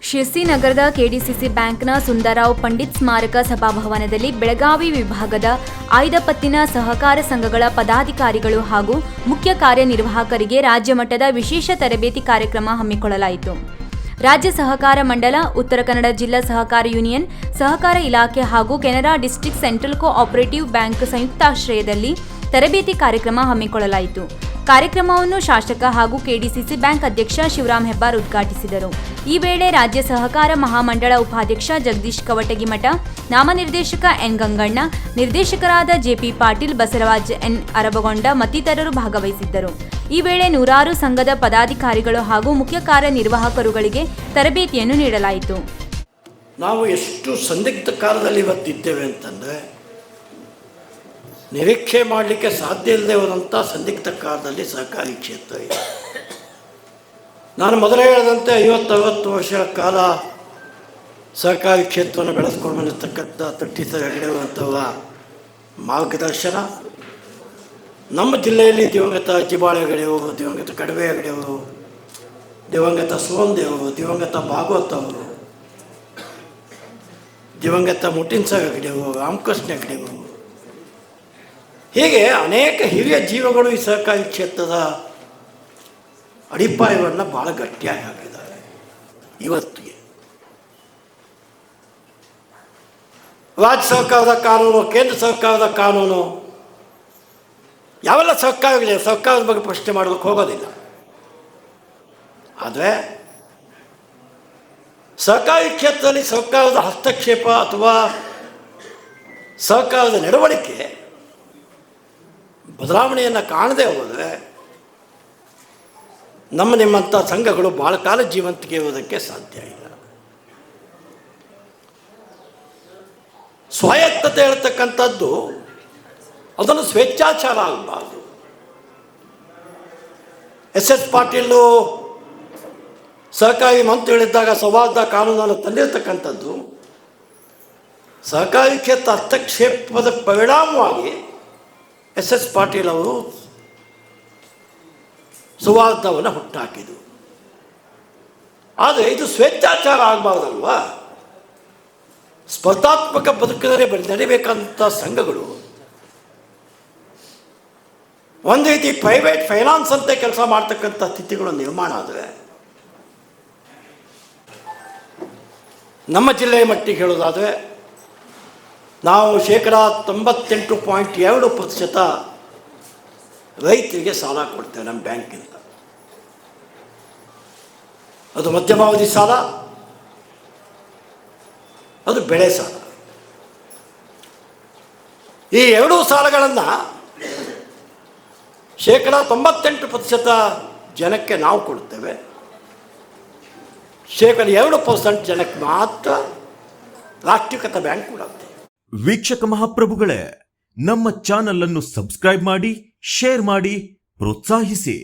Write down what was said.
ಶಿರ್ಸಿ ನಗರದ ಕೆಡಿಸಿಸಿ ಬ್ಯಾಂಕ್ನ ಸುಂದರರಾವ್ ಪಂಡಿತ್ ಸ್ಮಾರಕ ಸಭಾಭವನದಲ್ಲಿ ಬೆಳಗಾವಿ ವಿಭಾಗದ ಆಯ್ದ ಪತ್ತಿನ ಸಹಕಾರ ಸಂಘಗಳ ಪದಾಧಿಕಾರಿಗಳು ಹಾಗೂ ಮುಖ್ಯ ಕಾರ್ಯನಿರ್ವಾಹಕರಿಗೆ ರಾಜ್ಯ ಮಟ್ಟದ ವಿಶೇಷ ತರಬೇತಿ ಕಾರ್ಯಕ್ರಮ ಹಮ್ಮಿಕೊಳ್ಳಲಾಯಿತು. ರಾಜ್ಯ ಸಹಕಾರ ಮಂಡಲ, ಉತ್ತರ ಕನ್ನಡ ಜಿಲ್ಲಾ ಸಹಕಾರ ಯೂನಿಯನ್, ಸಹಕಾರ ಇಲಾಖೆ ಹಾಗೂ Canara district central cooperative bank ಸಂಯುಕ್ತಾಶ್ರಯದಲ್ಲಿ ತರಬೇತಿ ಕಾರ್ಯಕ್ರಮ ಹಮ್ಮಿಕೊಳ್ಳಲಾಯಿತು. ಕಾರ್ಯಕ್ರಮವನ್ನು ಶಾಸಕ ಹಾಗೂ ಕೆಡಿಸಿಸಿ ಬ್ಯಾಂಕ್ ಅಧ್ಯಕ್ಷ ಶಿವರಾಮ್ ಹೆಬ್ಬಾರ್ ಉದ್ಘಾಟಿಸಿದರು. ಈ ವೇಳೆ ರಾಜ್ಯ ಸಹಕಾರ ಮಹಾಮಂಡಳ ಉಪಾಧ್ಯಕ್ಷ ಜಗದೀಶ್ ಕವಟಗಿಮಠ, ನಾಮನಿರ್ದೇಶಕ ಎನ್ ಗಂಗಣ್ಣ, ನಿರ್ದೇಶಕರಾದ ಜೆಪಿ ಪಾಟೀಲ್, ಬಸವರಾಜ್ ಎನ್ ಅರಬಗೊಂಡ ಮತ್ತಿತರರು ಭಾಗವಹಿಸಿದ್ದರು. ಈ ವೇಳೆ ನೂರಾರು ಸಂಘದ ಪದಾಧಿಕಾರಿಗಳು ಹಾಗೂ ಮುಖ್ಯ ಕಾರ್ಯನಿರ್ವಾಹಕರುಗಳಿಗೆ ತರಬೇತಿಯನ್ನು ನೀಡಲಾಯಿತು. ನಾವು ಎಷ್ಟು ಸಂದಿಗ್ಧ ಕಾಲದಲ್ಲಿ ಇವತ್ತಿದ್ದೇವೆ ಅಂತಂದರೆ, ನಿರೀಕ್ಷೆ ಮಾಡಲಿಕ್ಕೆ ಸಾಧ್ಯ ಇಲ್ಲದೆ ಹೋದಂಥ ಸಂದಿಗ್ಧ ಕಾಲದಲ್ಲಿ ಸಹಕಾರಿ ಕ್ಷೇತ್ರ ಇದೆ. ನಾನು ಮೊದಲೇ ಹೇಳಿದಂತೆ 50-60 ವರ್ಷ ಕಾಲ ಸಹಕಾರಿ ಕ್ಷೇತ್ರವನ್ನು ಬೆಳೆಸ್ಕೊಂಡು ಬಂದಿರತಕ್ಕಂಥ ತಟ್ಟಿಸರ ಹೆಗಡೆಯಂಥವರ ಮಾರ್ಗದರ್ಶನ, ನಮ್ಮ ಜಿಲ್ಲೆಯಲ್ಲಿ ದಿವಂಗತ ಜಿಬಾಳೆ ಹೆಗಡೆಯವರು, ದಿವಂಗತ ಕಡವೆ ಹೆಗಡೆಯವರು, ದಿವಂಗತ ಸೋಮದೇವರು, ದಿವಂಗತ ಭಾಗವತ್ ಅವರು, ದಿವಂಗತ ಮುಟ್ಟಿನ್ಸರ್ ಹೆಗಡೆಯವರು, ರಾಮಕೃಷ್ಣ ಹೆಗಡೆಯವರು, ಹೀಗೆ ಅನೇಕ ಹಿರಿಯ ಜೀವಗಳು ಈ ಸಹಕಾರಿ ಕ್ಷೇತ್ರದ ಅಡಿಪಾಯವನ್ನು ಭಾಳ ಗಟ್ಟಿಯಾಗಿ ಹಾಕಿದ್ದಾರೆ. ಇವತ್ತಿಗೆ ರಾಜ್ಯ ಸರ್ಕಾರದ ಕಾನೂನು, ಕೇಂದ್ರ ಸರ್ಕಾರದ ಕಾನೂನು, ಯಾವೆಲ್ಲ ಸರ್ಕಾರಗಳಿದೆ, ಸರ್ಕಾರದ ಬಗ್ಗೆ ಪ್ರಶ್ನೆ ಮಾಡೋದಕ್ಕೆ ಹೋಗೋದಿಲ್ಲ. ಆದರೆ ಸಹಕಾರಿ ಕ್ಷೇತ್ರದಲ್ಲಿ ಸರ್ಕಾರದ ಹಸ್ತಕ್ಷೇಪ ಅಥವಾ ಸರ್ಕಾರದ ನಡವಳಿಕೆ ಬದಲಾವಣೆಯನ್ನು ಕಾಣದೆ ಹೋದರೆ ನಿಮ್ಮಂಥ ಸಂಘಗಳು ಭಾಳ ಕಾಲ ಜೀವಂತಿಕೆ ಇರುವುದಕ್ಕೆ ಸಾಧ್ಯ ಇಲ್ಲ. ಸ್ವಾಯತ್ತತೆ ಹೇಳ್ತಕ್ಕಂಥದ್ದು ಅದನ್ನು ಸ್ವೇಚ್ಛಾಚಾರ ಆಗಬಾರ್ದು. ಎಸ್ ಪಾಟೀಲು ಸಹಕಾರಿ ಮಂತ್ರಿಗಳಿದ್ದಾಗ ಸಂವಾದ ಕಾನೂನನ್ನು ತಂದಿರತಕ್ಕಂಥದ್ದು ಸಹಕಾರಿ ಕ್ಷೇತ್ರ ಹಸ್ತಕ್ಷೇಪದ ಪರಿಣಾಮವಾಗಿ ಎಸ್ ಪಾಟೀಲ್ ಅವರು ಸುವಾರ್ಧವನ್ನು ಹುಟ್ಟಾಕಿದರು. ಆದರೆ ಇದು ಸ್ವೇಚ್ಛಾಚಾರ ಆಗಬಾರ್ದಲ್ವಾ? ಸ್ಪರ್ಧಾತ್ಮಕ ಬದುಕಿದರೆ ನಡಿಬೇಕಂತ ಸಂಘಗಳು ಒಂದು ರೀತಿ ಪ್ರೈವೇಟ್ ಫೈನಾನ್ಸ್ ಅಂತೆ ಕೆಲಸ ಮಾಡ್ತಕ್ಕಂಥ ಸ್ಥಿತಿಗಳು ನಿರ್ಮಾಣ ಆದರೆ, ನಮ್ಮ ಜಿಲ್ಲೆಯ ಮಟ್ಟಿಗೆ ಹೇಳೋದಾದರೆ ನಾವು 98.2% ರೈತರಿಗೆ ಸಾಲ ಕೊಡ್ತೇವೆ ನಮ್ಮ ಬ್ಯಾಂಕಿಂದ. ಅದು ಮಧ್ಯಮಾವಧಿ ಸಾಲ, ಅದು ಬೆಳೆ ಸಾಲ. ಈ ಎರಡೂ ಸಾಲಗಳನ್ನು 98% ಜನಕ್ಕೆ ನಾವು ಕೊಡ್ತೇವೆ. 2% ಜನಕ್ಕೆ ಮಾತ್ರ ರಾಷ್ಟ್ರೀಕೃತ ಬ್ಯಾಂಕ್ ಕೊಡುತ್ತೆ. ವೀಕ್ಷಕ ಮಹಾಪ್ರಭುಗಳೇ, ನಮ್ಮ ಚಾನಲ್ ಅನ್ನು ಸಬ್ಸ್ಕ್ರೈಬ್ ಮಾಡಿ, ಶೇರ್ ಮಾಡಿ, ಪ್ರೋತ್ಸಾಹಿಸಿ.